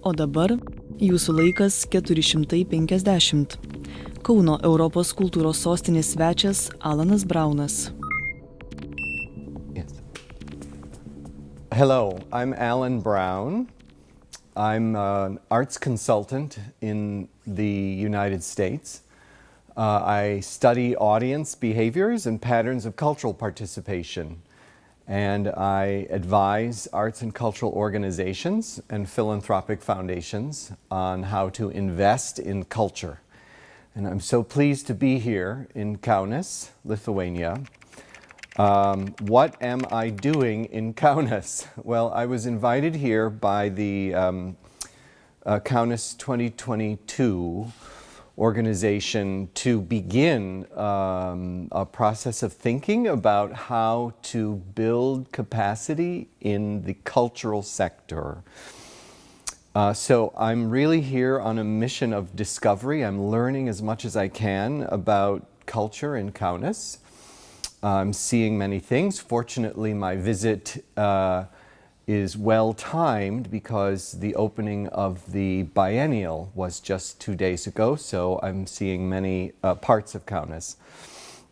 O dabar jūsų laikas 450. Kauno Europos kultūros sostinės svečias Alanas Braunas. Yes. Hello, I'm Alan Brown. I'm an arts consultant in the United States. I study audience behaviors and patterns of cultural participation. And I advise arts and cultural organizations and philanthropic foundations on how to invest in culture. And I'm so pleased to be here in Kaunas, Lithuania. What am I doing in Kaunas? Well, I was invited here by the Kaunas 2022 organization to begin a process of thinking about how to build capacity in the cultural sector. So I'm really here on a mission of discovery. I'm learning as much as I can about culture in Kaunas. I'm seeing many things. Fortunately, my visit is well timed because the opening of the biennial was just 2 days ago, so I'm seeing many parts of Kaunas.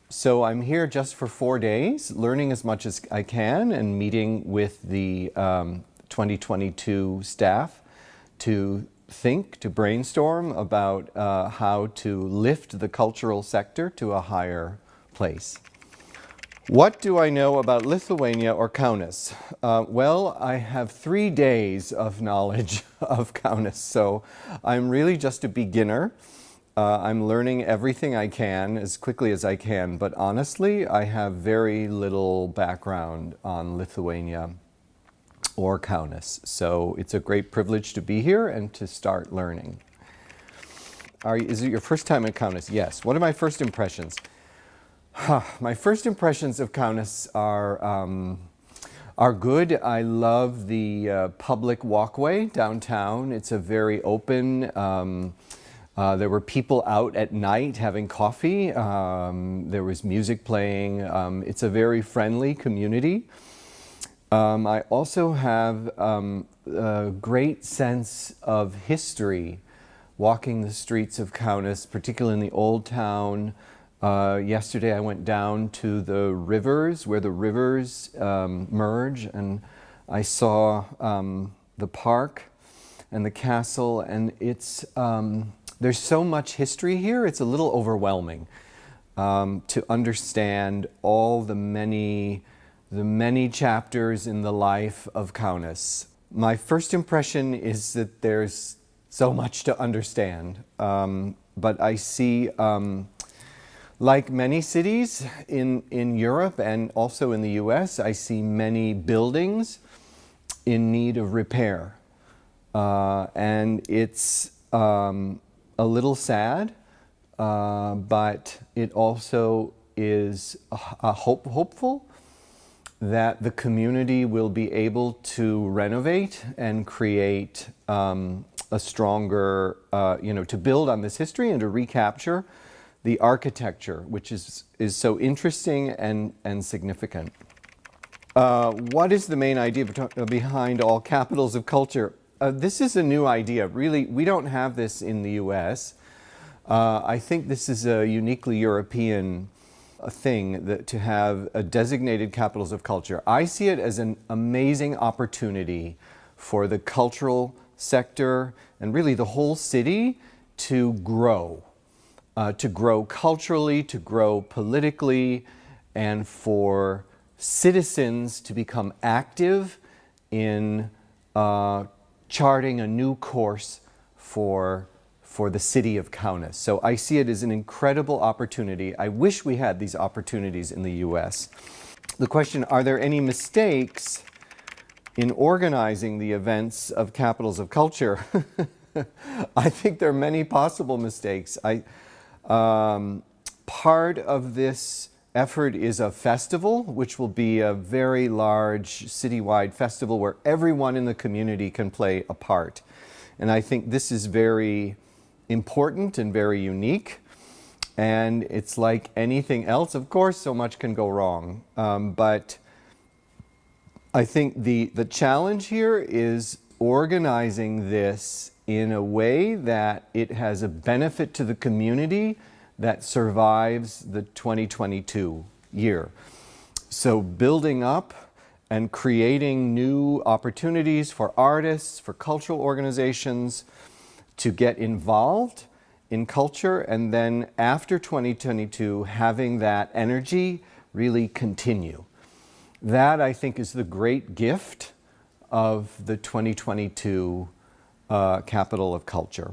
So I'm here just for 4 days, learning as much as I can and meeting with the 2022 staff to think, to brainstorm about how to lift the cultural sector to a higher place. What do I know about Lithuania or Kaunas? Well, I have 3 days of knowledge of Kaunas, so I'm really just a beginner. I'm learning everything I can as quickly as I can, but honestly, I have very little background on Lithuania or Kaunas, so it's a great privilege to be here and to start learning. Is it your first time in Kaunas? Yes. What are my first impressions? My first impressions of Kaunas are good. I love the public walkway downtown. It's a very open. There were people out at night having coffee. There was music playing. It's a very friendly community. I also have a great sense of history walking the streets of Kaunas, particularly in the old town. Yesterday I went down to the rivers, where the rivers merge, and I saw the park and the castle, and it's there's so much history here, it's a little overwhelming to understand all the many chapters in the life of Kaunas. My first impression is that there's so much to understand, but I see like many cities in Europe and also in the US, I see many buildings in need of repair. And it's a little sad, but it also is hopeful that the community will be able to renovate and create a stronger, to build on this history and to recapture the architecture, which is so interesting and significant. What is the main idea behind all capitals of culture? This is a new idea. Really, we don't have this in the US. I think this is a uniquely European thing, that to have a designated capitals of culture. I see it as an amazing opportunity for the cultural sector and really the whole city to grow culturally, to grow politically, and for citizens to become active in charting a new course for the city of Kaunas. So I see it as an incredible opportunity. I wish we had these opportunities in the US. The question, are there any mistakes in organizing the events of capitals of culture? I think there are many possible mistakes. Part of this effort is a festival, which will be a very large citywide festival where everyone in the community can play a part. And I think this is very important and very unique. And it's like anything else, of course, so much can go wrong. But I think the challenge here is organizing this in a way that it has a benefit to the community that survives the 2022 year. So building up and creating new opportunities for artists, for cultural organizations to get involved in culture, and then after 2022 having that energy really continue. That, I think, is the great gift of the 2022 Capital of Culture.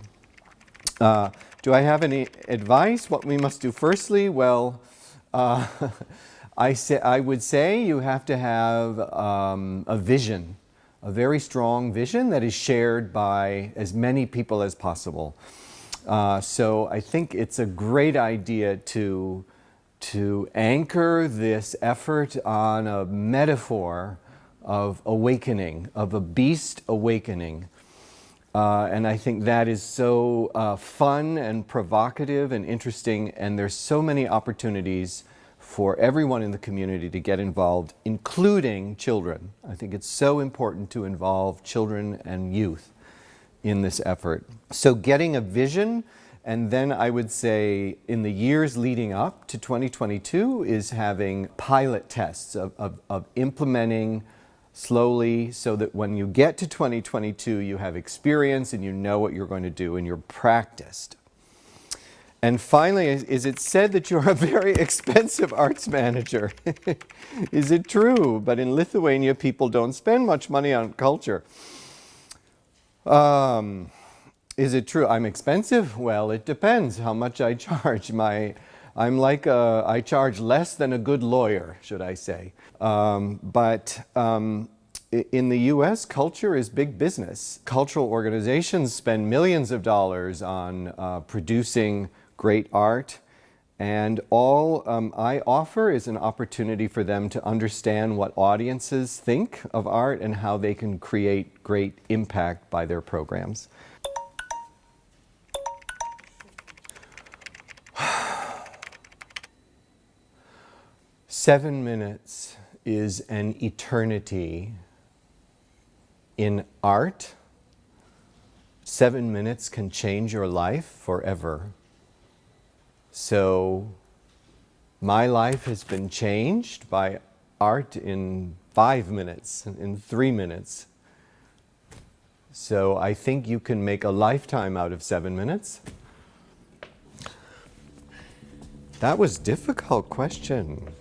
Do I have any advice? What we must do firstly? Well, I would say you have to have a vision, a very strong vision that is shared by as many people as possible. So I think it's a great idea to anchor this effort on a metaphor of awakening, of a beast awakening. And I think that is so fun and provocative and interesting, and there's so many opportunities for everyone in the community to get involved, including children. I think it's so important to involve children and youth in this effort. So getting a vision, and then I would say in the years leading up to 2022 is having pilot tests of implementing slowly so that when you get to 2022 you have experience and you know what you're going to do and you're practiced. And finally, is it said that you're a very expensive arts manager? Is it true? But in Lithuania people don't spend much money on culture. Is it true? I'm expensive? Well, it depends how much I charge. I charge less than a good lawyer, should I say. But in the US, culture is big business. Cultural organizations spend millions of dollars on producing great art, and all I offer is an opportunity for them to understand what audiences think of art and how they can create great impact by their programs. Seven minutes is an eternity in art. 7 minutes can change your life forever. So my life has been changed by art in 5 minutes, in 3 minutes. So I think you can make a lifetime out of 7 minutes. That was a difficult question.